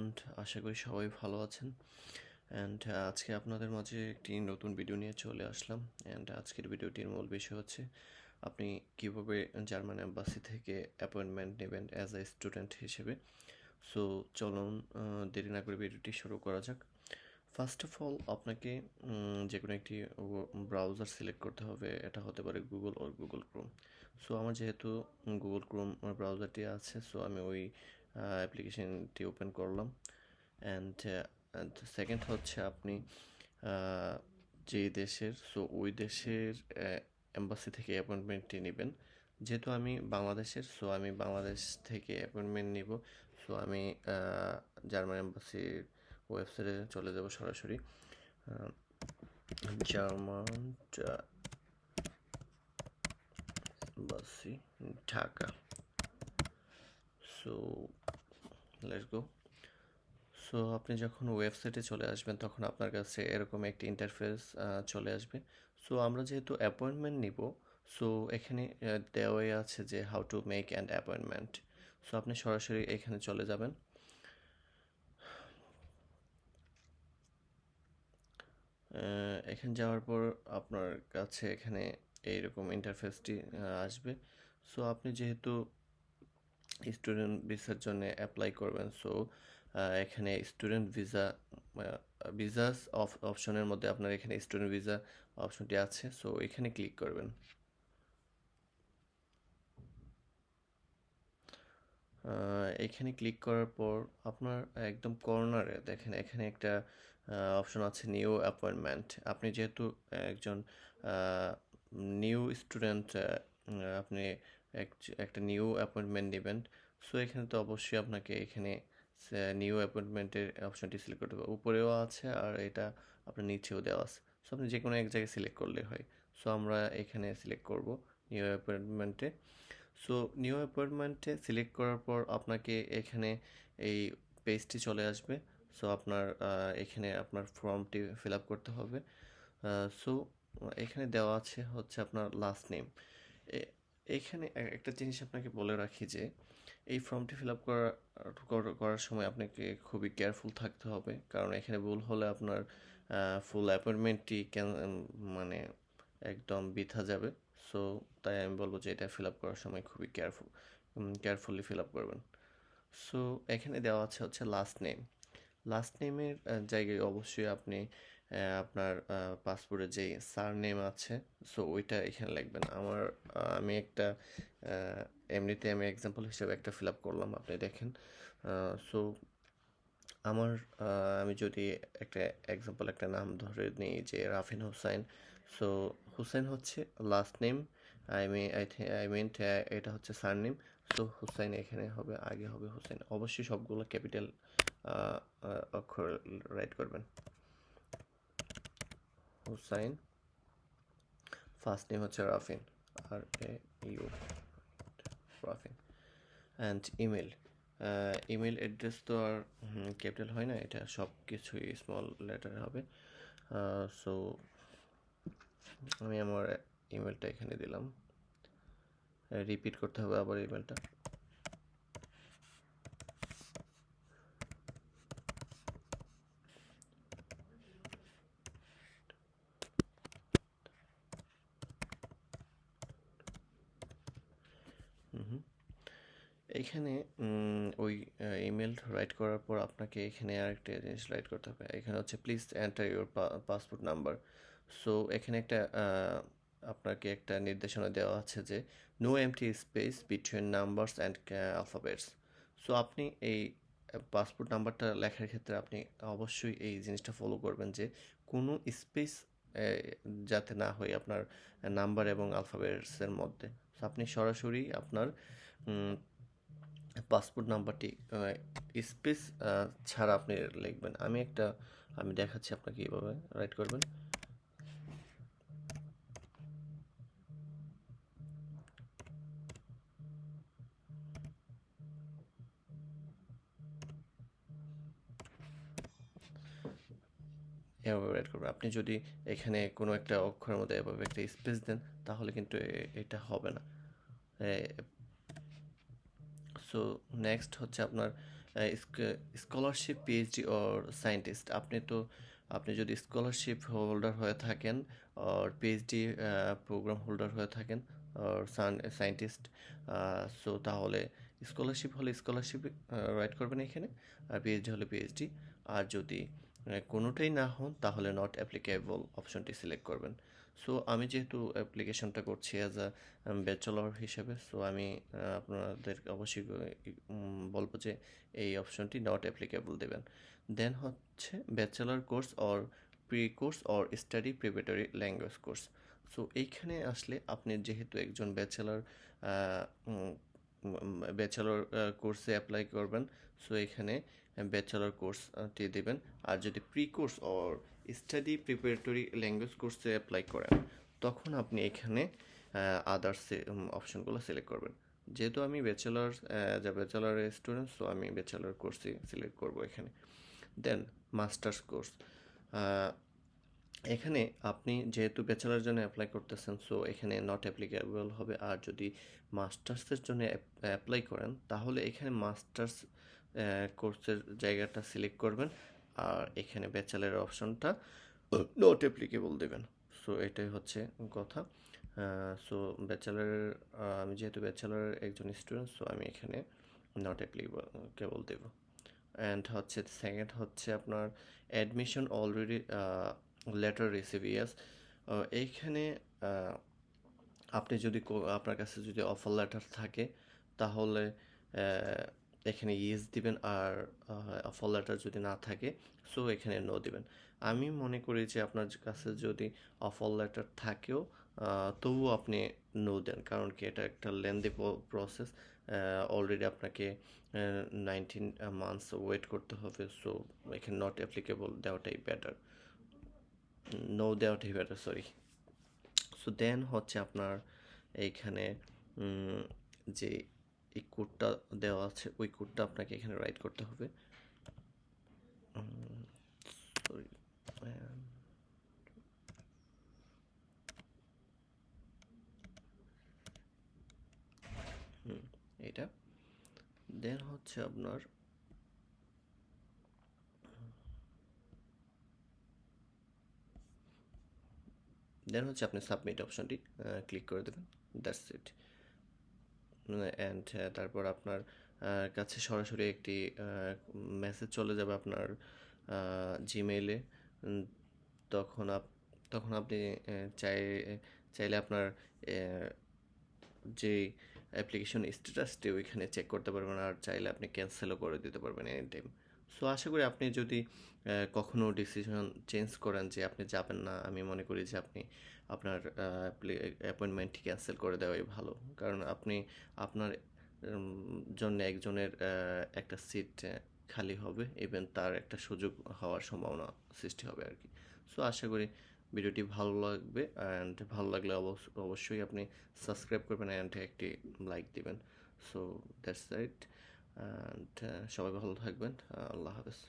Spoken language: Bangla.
অ্যান্ড আশা করি সবাই ভালো আছেন। অ্যান্ড আজকে আপনাদের মাঝে একটি নতুন ভিডিও নিয়ে চলে আসলাম। অ্যান্ড আজকের ভিডিওটির মূল বিষয় হচ্ছে আপনি কীভাবে জার্মান এম্বাসি থেকে অ্যাপয়েন্টমেন্ট নেবেন অ্যাজ এ স্টুডেন্ট হিসেবে। সো চলুন দেরি না করে ভিডিওটি শুরু করা যাক। ফার্স্ট অফ অল আপনাকে যে কোনো একটি ব্রাউজার সিলেক্ট করতে হবে। এটা হতে পারে গুগল ওর গুগল ক্রোম। সো আমার যেহেতু গুগল ক্রোম ব্রাউজারটি আছে, সো আমি ওই অ্যাপ্লিকেশনটি ওপেন করলাম। অ্যান্ড সেকেন্ড হচ্ছে আপনি যে দেশের, সো ওই দেশের এম্বাসি থেকে অ্যাপয়েন্টমেন্টটি নেবেন। যেহেতু আমি বাংলাদেশের, সো আমি বাংলাদেশ থেকে অ্যাপয়েন্টমেন্ট নিব। সো আমি জার্মান এম্বাসির ওয়েবসাইটে চলে যাব সরাসরি। German embassy Dhaka. So let's go. So আপনি যখন ওয়েবসাইটে চলে আসবেন তখন আপনার কাছে এরকম একটি ইন্টারফেস চলে আসবে। সো আমরা যেহেতু অ্যাপয়েন্টমেন্ট নিব, সো এখানে দেওয়াই আছে যে how to make an appointment. So আপনি সরাসরি এখানে চলে যাবেন। এখানে যাওয়ার পর আপনার কাছে এখানে এইরকম ইন্টারফেসটি আসবে। সো আপনি যেহেতু স্টুডেন্ট ভিসার জন্য অ্যাপ্লাই করবেন, সো এখানে স্টুডেন্ট ভিসাস অপশনের মধ্যে আপনার এখানে স্টুডেন্ট ভিসা অপশনটি আছে। সো এখানে ক্লিক করবেন। এখানে ক্লিক করার পর আপনার একদম কর্নারে দেখেন এখানে একটা অপশন আছে নিউ অ্যাপয়েন্টমেন্ট। আপনি যেহেতু একজন নিউ স্টুডেন্ট, আপনি একটা নিউ অ্যাপয়েন্টমেন্ট নেবেন। সো এখানে তো অবশ্যই আপনাকে এখানে নিউ অ্যাপয়েন্টমেন্টের অপশনটি সিলেক্ট করতে হবে। উপরেও আছে আর এটা আপনার নিচেও দেওয়া আছে। সো আপনি যে কোনো এক জায়গায় সিলেক্ট করলে হয়। সো আমরা এখানে সিলেক্ট করব নিউ অ্যাপয়েন্টমেন্টে। সো নিউ অ্যাপয়েন্টমেন্টে সিলেক্ট করার পর আপনাকে এখানে এই পেজটি চলে আসবে। সো আপনার এখানে আপনার ফর্মটি ফিল আপ করতে হবে। সো এখানে দেওয়া আছে হচ্ছে আপনার লাস্ট নেম। এখানে একটা জিনিস আপনাকে বলে রাখি যে এই ফর্মটি ফিল আপ করার সময় আপনাকে খুবই কেয়ারফুল থাকতে হবে, কারণ এখানে ভুল হলে আপনার ফুল অ্যাপয়েন্টমেন্টটি মানে একদম বৃথা যাবে। সো তাই আমি বলবো যে এটা ফিল আপ করার সময় খুবই কেয়ারফুলি ফিল আপ করবেন। সো এখানে দেওয়া আছে হচ্ছে লাস্ট নেম। লাস্ট নেমের জায়গায় অবশ্যই আপনি আপনার পাসপোর্টের যেই সারনেম আছে, সো ওইটা এখানে লিখবেন। আমি একটা এমনিতে আমি এক্সাম্পল হিসেবে একটা ফিল আপ করলাম, আপনি দেখেন। সো আমি যদি একটা এক্সাম্পল একটা নাম ধরে নিই যে রাফিন হুসাইন। সো হুসাইন হচ্ছে লাস্ট নেম, আই মিন এটা হচ্ছে সারনেম। সো হুসাইন এখানে হবে, আগে হবে হুসাইন। অবশ্যই সবগুলো ক্যাপিটাল অক্ষর রাইট করবেন। হুসাইন, ফার্স্ট নেম হচ্ছে রাফিন, RAU, রাফিন। অ্যান্ড ইমেল, ইমেল অ্যাড্রেস তো আর ক্যাপিটাল হয় না, এটা সব কিছুই স্মল লেটারে হবে। সো আমি আমার ইমেলটা এখানে দিলাম। রিপিট করতে হবে আবার ইমেলটা। এখানে ওই ইমেল রাইট করার পর আপনাকে এখানে আরেকটা জিনিস রাইট করতে হবে। এখানে হচ্ছে please enter your passport number. So এখানে আপনাকে একটা নির্দেশনা দেওয়া আছে যে no empty space between numbers and alphabets. So আপনি এই পাসপোর্ট নাম্বারটা লেখার ক্ষেত্রে আপনি অবশ্যই এই জিনিসটা ফলো করবেন যে কোনো স্পেস যাতে না হয় আপনার নাম্বার এবং অ্যালফাবেটসের মধ্যে। সো আপনি সরাসরি আপনার পাসপোর্ট নাম্বারটি স্পেস ছাড়া আপনি লিখবেন। আমি দেখাচ্ছি আপনাকে কীভাবে রাইট করবেন। এভাবে রাইট করবেন। আপনি যদি এখানে কোনো একটা অক্ষরের মধ্যে এভাবে একটা স্পেস দেন তাহলে কিন্তু এটা হবে না। সো নেক্সট হচ্ছে আপনার স্কলারশিপ পিএইচডি অর সায়েন্টিস্ট, আপনি যদি স্কলারশিপ হোল্ডার হয়ে থাকেন আর পিএইচডি প্রোগ্রাম হোল্ডার হয়ে থাকেন আর সায়েন্টিস্ট, সো তাহলে স্কলারশিপ হলে স্কলারশিপ রাইট করবেন এখানে, আর পিএইচডি হলে পিএইচডি। আর যদি কোনোটাই না হন তাহলে নট অ্যাপ্লিকেবল অপশনটি সিলেক্ট করবেন। সো আমি যেহেতু অ্যাপ্লিকেশনটা করছি অ্যাজ আ ব্যাচেলর হিসেবে, সো আমি আপনাদের অবশ্যই বলবো যে এই অপশনটি নট অ্যাপ্লিকেবল দেবেন। দেন হচ্ছে bachelor course or pre course or study preparatory language course. So এইখানে আসলে আপনি যেহেতু একজন ব্যাচেলর কোর্সে অ্যাপ্লাই করবেন, সো এখানে ব্যাচেলর কোর্সটি দেবেন। আর যদি pre course or study preparatory language কোর্সে অ্যাপ্লাই করেন তখন আপনি এখানে আদার্স অপশনগুলো সিলেক্ট করবেন। যেহেতু আমি ব্যাচেলরের স্টুডেন্ট, সো আমি ব্যাচেলর কোর্সই সিলেক্ট করব এখানে। দেন মাস্টার্স কোর্স, এখানে আপনি যেহেতু ব্যাচেলার জন্য অ্যাপ্লাই করতেছেন, সো এখানে নট অ্যাপ্লিকেবল হবে। আর যদি মাস্টার্সের জন্য অ্যাপ্লাই করেন তাহলে এখানে মাস্টার্স কোর্সের জায়গাটা সিলেক্ট করবেন, আর এখানে ব্যাচেলারের অপশনটা নট অ্যাপ্লিকেবল দেবেন। সো এটাই হচ্ছে কথা। সো ব্যাচেলারের, আমি যেহেতু ব্যাচেলারের একজন স্টুডেন্ট, সো আমি এখানে নট অ্যাপ্লিকেবল দেব। অ্যান্ড হচ্ছে সেকেন্ড হচ্ছে আপনার অ্যাডমিশন অলরেডি লেটার রিসিভ, ইয়াস। এইখানে আপনি যদি আপনার কাছে যদি অফার লেটার থাকে তাহলে এখানে ইয়েস দিবেন, আর অফার লেটার যদি না থাকে সো এখানে নো দিবেন। আমি মনে করি যে আপনার কাছে যদি অফার লেটার থাকেও তবুও আপনি নো দেন, কারণ কি এটা একটা লেন্দি প্রসেস। অলরেডি আপনাকে 19 মান্থস ওয়েট করতে হবে, সো এখানে নট অ্যাপ্লিকেবল দেওয়াটাই বেটার, নো দেওয়াটাই বেটার, সরি। সো দেন হচ্ছে আপনার এইখানে যে এই কোডটা দেওয়া আছে ওই কোডটা আপনাকে এখানে রাইট করতে হবে। সরি, এটা। দেন হচ্ছে আপনার আপনি সাবমিট অপশনটি ক্লিক করে দেবেন, দ্যাটস ইট। অ্যান্ড তারপর আপনার কাছে সরাসরি একটি মেসেজ চলে যাবে আপনার জিমেইলে। তখন আপনি চাইলে আপনার যে অ্যাপ্লিকেশন স্ট্যাটাসটি ওইখানে চেক করতে পারবেন, আর চাইলে আপনি ক্যান্সেলও করে দিতে পারবেন এনি টাইম। সো আশা করি আপনি যদি কখনও ডিসিশন চেঞ্জ করেন যে আপনি যাবেন না, আমি মনে করি যে আপনি আপনার অ্যাপয়েন্টমেন্টটি ক্যান্সেল করে দেওয়াই ভালো, কারণ আপনি আপনার জন্য একজনের একটা সিট খালি হবে, ইভেন তার একটা সুযোগ হওয়ার সম্ভাবনা সৃষ্টি হবে আর কি। সো আশা করি ভিডিওটি ভালো লাগবে, অ্যান্ড ভালো লাগলে অবশ্যই আপনি সাবস্ক্রাইব করবেন অ্যান্ড একটি লাইক দিবেন। সো দ্যাটস ইট, অ্যান্ড সবাই ভালো থাকবেন। আল্লাহ হাফেজ।